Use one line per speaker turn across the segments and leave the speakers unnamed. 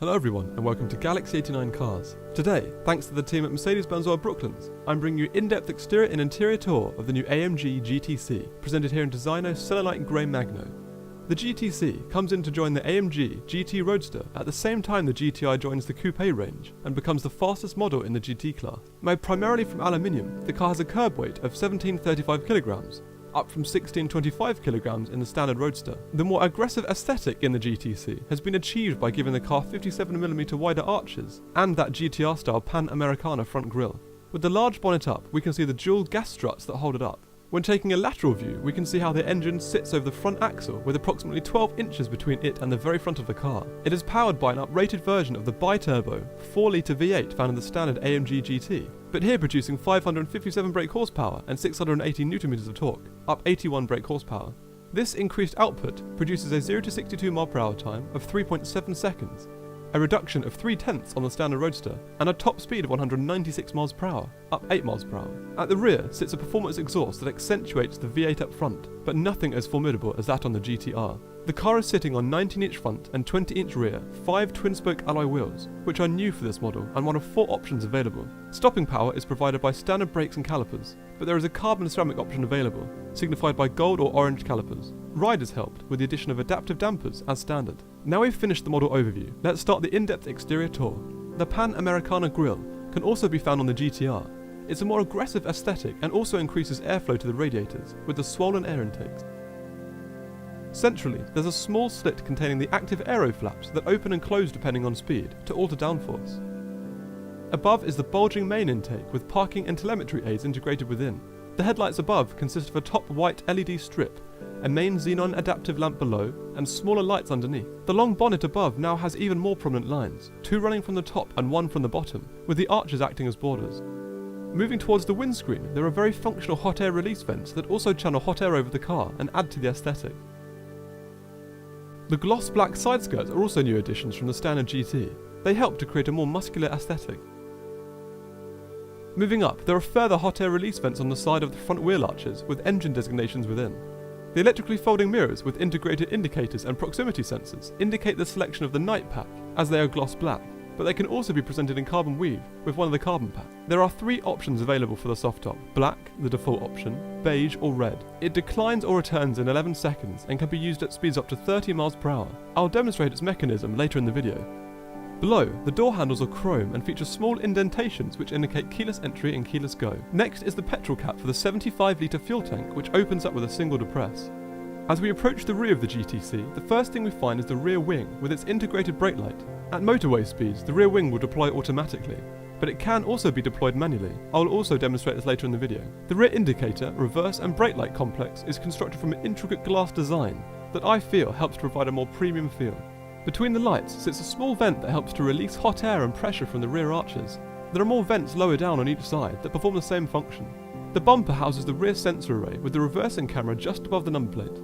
Hello everyone and welcome to Galaxy 89 Cars. Today, thanks to the team at Mercedes-Benz Brooklands, I'm bringing you in-depth exterior and interior tour of the new AMG GTC, presented here in Designo Celluloid Grey Magno. The GTC comes in to join the AMG GT Roadster at the same time the GTI joins the coupe range and becomes the fastest model in the GT class. Made primarily from aluminium, the car has a curb weight of 1735 kilograms, up from 1625 kilograms in the standard Roadster. The more aggressive aesthetic in the GTC has been achieved by giving the car 57mm wider arches and that GTR-style Pan-Americana front grille. With the large bonnet up, we can see the dual gas struts that hold it up. When taking a lateral view, we can see how the engine sits over the front axle with approximately 12 inches between it and the very front of the car. It is powered by an uprated version of the bi-turbo 4-litre V8 found in the standard AMG GT, but here producing 557 brake horsepower and 680 Nm of torque, up 81 brake horsepower. This increased output produces a 0 to 62 mph time of 3.7 seconds, a reduction of 0.3 on the standard Roadster, and a top speed of 196 mph, up 8 mph. At the rear sits a performance exhaust that accentuates the V8 up front, but nothing as formidable as that on the GTR. The car is sitting on 19-inch front and 20-inch rear, 5 twin-spoke alloy wheels, which are new for this model and one of 4 options available. Stopping power is provided by standard brakes and calipers, but there is a carbon ceramic option available, signified by gold or orange calipers. Ride is helped with the addition of adaptive dampers as standard. Now we've finished the model overview, let's start the in-depth exterior tour. The Pan-Americana grille can also be found on the GTR. It's a more aggressive aesthetic and also increases airflow to the radiators with the swollen air intakes. Centrally, there's a small slit containing the active aero flaps that open and close depending on speed to alter downforce. Above is the bulging main intake with parking and telemetry aids integrated within. The headlights above consist of a top white LED strip, a main xenon adaptive lamp below, and smaller lights underneath. The long bonnet above now has even more prominent lines, 2 running from the top and 1 from the bottom, with the arches acting as borders. Moving towards the windscreen, there are very functional hot air release vents that also channel hot air over the car and add to the aesthetic. The gloss black side skirts are also new additions from the standard GT. They help to create a more muscular aesthetic. Moving up, there are further hot air release vents on the side of the front wheel arches with engine designations within. The electrically folding mirrors with integrated indicators and proximity sensors indicate the selection of the night pack, as they are gloss black, but they can also be presented in carbon weave with one of the carbon packs. There are 3 options available for the soft top: black, the default option, beige or red. It declines or returns in 11 seconds and can be used at speeds up to 30 mph. I'll demonstrate its mechanism later in the video. Below, the door handles are chrome and feature small indentations which indicate keyless entry and keyless go. Next is the petrol cap for the 75-litre fuel tank, which opens up with a single depress. As we approach the rear of the GTC, the first thing we find is the rear wing with its integrated brake light. At motorway speeds, the rear wing will deploy automatically, but it can also be deployed manually. I will also demonstrate this later in the video. The rear indicator, reverse and brake light complex is constructed from an intricate glass design that I feel helps to provide a more premium feel. Between the lights sits a small vent that helps to release hot air and pressure from the rear arches. There are more vents lower down on each side that perform the same function. The bumper houses the rear sensor array with the reversing camera just above the number plate.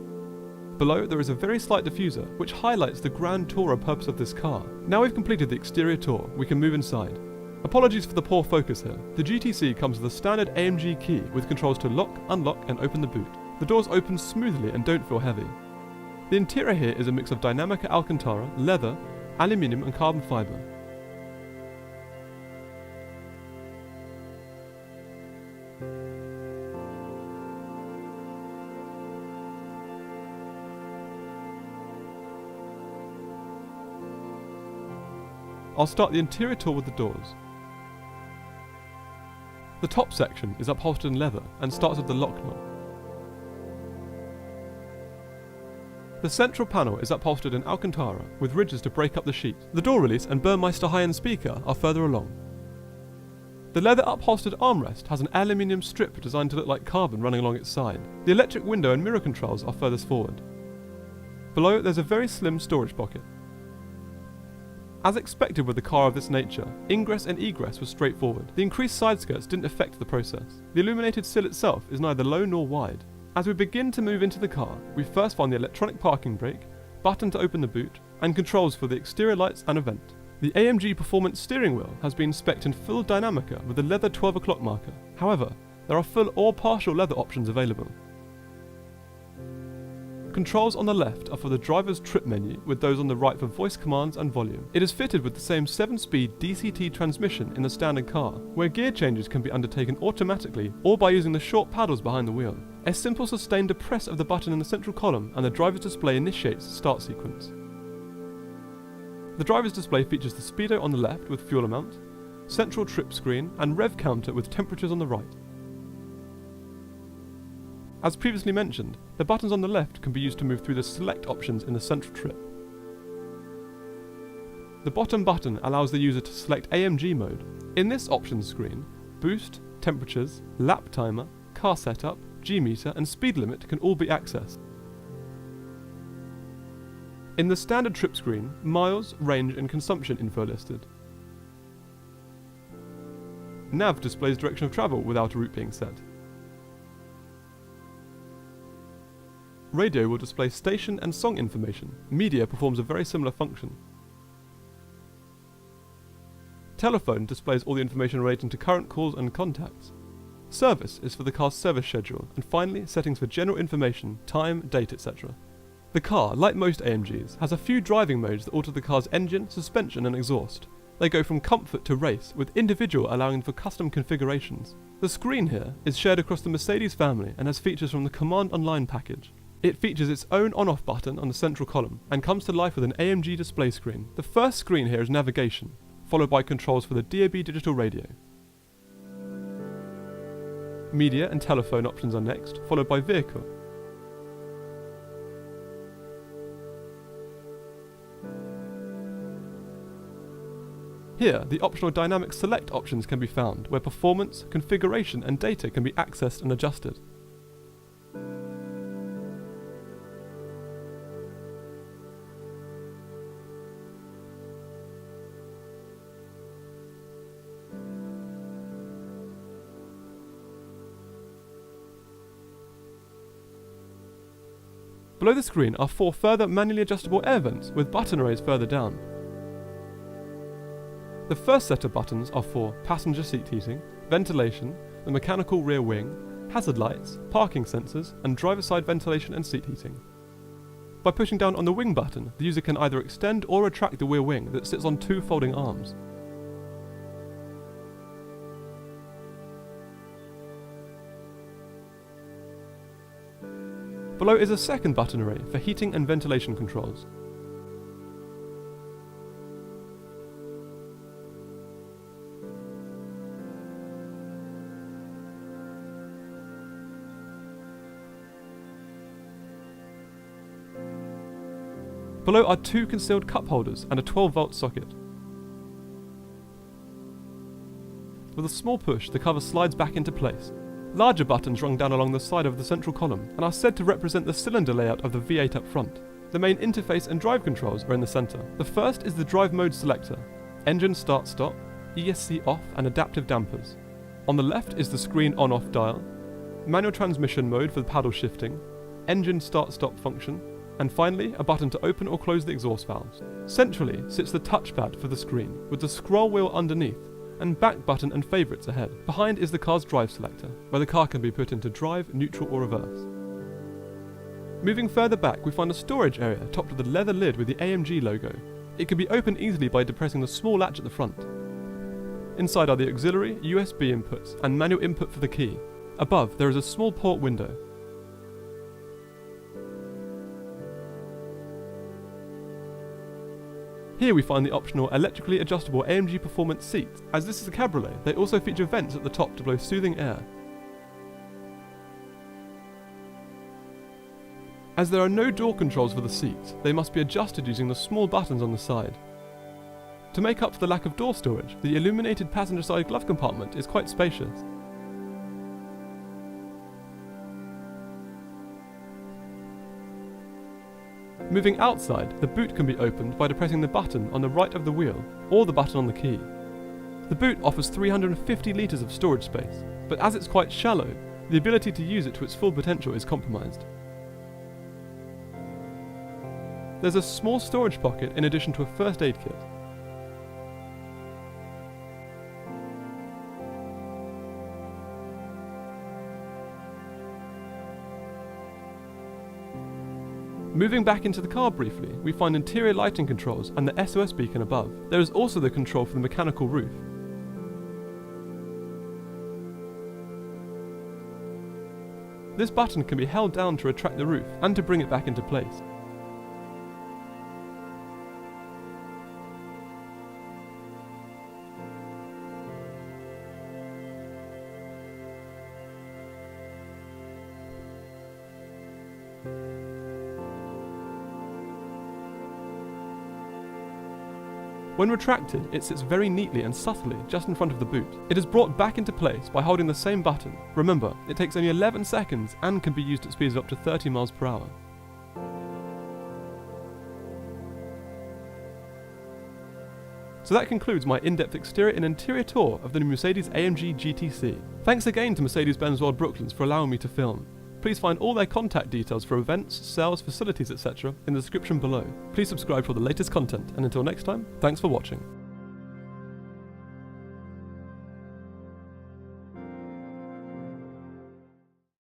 Below there is a very slight diffuser which highlights the grand tourer purpose of this car. Now we've completed the exterior tour, we can move inside. Apologies for the poor focus here. The GTC comes with a standard AMG key with controls to lock, unlock and open the boot. The doors open smoothly and don't feel heavy. The interior here is a mix of dynamic Alcantara, leather, aluminium and carbon fibre. I'll start the interior tour with the doors. The top section is upholstered in leather and starts with the lock knob. The central panel is upholstered in Alcantara with ridges to break up the sheet. The door release and Burmeister high-end speaker are further along. The leather upholstered armrest has an aluminium strip designed to look like carbon running along its side. The electric window and mirror controls are furthest forward. Below there's a very slim storage pocket. As expected with a car of this nature, ingress and egress was straightforward. The increased side skirts didn't affect the process. The illuminated sill itself is neither low nor wide. As we begin to move into the car, we first find the electronic parking brake, button to open the boot, and controls for the exterior lights and a vent. The AMG Performance steering wheel has been spec'd in full Dynamica with a leather 12 o'clock marker. However, there are full or partial leather options available. controls on the left are for the driver's trip menu, with those on the right for voice commands and volume. It is fitted with the same 7-speed DCT transmission in the standard car, where gear changes can be undertaken automatically or by using the short paddles behind the wheel. A simple sustained depress of the button in the central column and the driver's display initiates the start sequence. The driver's display features the speedo on the left with fuel amount, central trip screen and rev counter with temperatures on the right. As previously mentioned, the buttons on the left can be used to move through the select options in the central trip. The bottom button allows the user to select AMG mode. In this options screen, boost, temperatures, lap timer, car setup, G-meter and speed limit can all be accessed. In the standard trip screen, miles, range and consumption info listed. Nav displays direction of travel without a route being set. Radio will display station and song information. Media performs a very similar function. Telephone displays all the information relating to current calls and contacts. Service is for the car's service schedule, and finally settings for general information, time, date, etc. The car, like most AMGs, has a few driving modes that alter the car's engine, suspension and exhaust. They go from comfort to race, with individual allowing for custom configurations. The screen here is shared across the Mercedes family and has features from the Command Online package. It features its own on-off button on the central column and comes to life with an AMG display screen. The first screen here is navigation, followed by controls for the DAB digital radio. Media and telephone options are next, followed by vehicle. Here, the optional dynamic select options can be found, where performance, configuration and data can be accessed and adjusted. Below the screen are 4 further manually adjustable air vents with button arrays further down. The first set of buttons are for passenger seat heating, ventilation, the mechanical rear wing, hazard lights, parking sensors, and driver side ventilation and seat heating. By pushing down on the wing button, the user can either extend or retract the rear wing that sits on 2 folding arms. Below is a second button array for heating and ventilation controls. Below are 2 concealed cup holders and a 12-volt socket. With a small push, the cover slides back into place. Larger buttons run down along the side of the central column and are said to represent the cylinder layout of the V8 up front. The main interface and drive controls are in the centre. The first is the drive mode selector, engine start-stop, ESC off and adaptive dampers. On the left is the screen on-off dial, manual transmission mode for the paddle shifting, engine start-stop function, and finally a button to open or close the exhaust valves. Centrally sits the touchpad for the screen, with the scroll wheel underneath, and back button and favourites ahead. Behind is the car's drive selector, where the car can be put into drive, neutral or reverse. Moving further back, we find a storage area topped with a leather lid with the AMG logo. It can be opened easily by depressing the small latch at the front. Inside are the auxiliary, USB inputs, and manual input for the key. Above, there is a small port window. Here we find the optional electrically adjustable AMG Performance seats. As this is a cabriolet, they also feature vents at the top to blow soothing air. As there are no door controls for the seats, they must be adjusted using the small buttons on the side. To make up for the lack of door storage, the illuminated passenger side glove compartment is quite spacious. Moving outside, the boot can be opened by depressing the button on the right of the wheel, or the button on the key. The boot offers 350 litres of storage space, but as it's quite shallow, the ability to use it to its full potential is compromised. There's a small storage pocket in addition to a first aid kit. Moving back into the car briefly, we find interior lighting controls and the SOS beacon above. There is also the control for the mechanical roof. This button can be held down to retract the roof and to bring it back into place. When retracted, it sits very neatly and subtly just in front of the boot. It is brought back into place by holding the same button. Remember, it takes only 11 seconds and can be used at speeds of up to 30 miles per hour. So that concludes my in-depth exterior and interior tour of the new Mercedes AMG GTC. Thanks again to Mercedes-Benz World Brooklands for allowing me to film. Please find all their contact details for events, sales, facilities, etc. in the description below. Please subscribe for the latest content, and until next time, thanks for watching.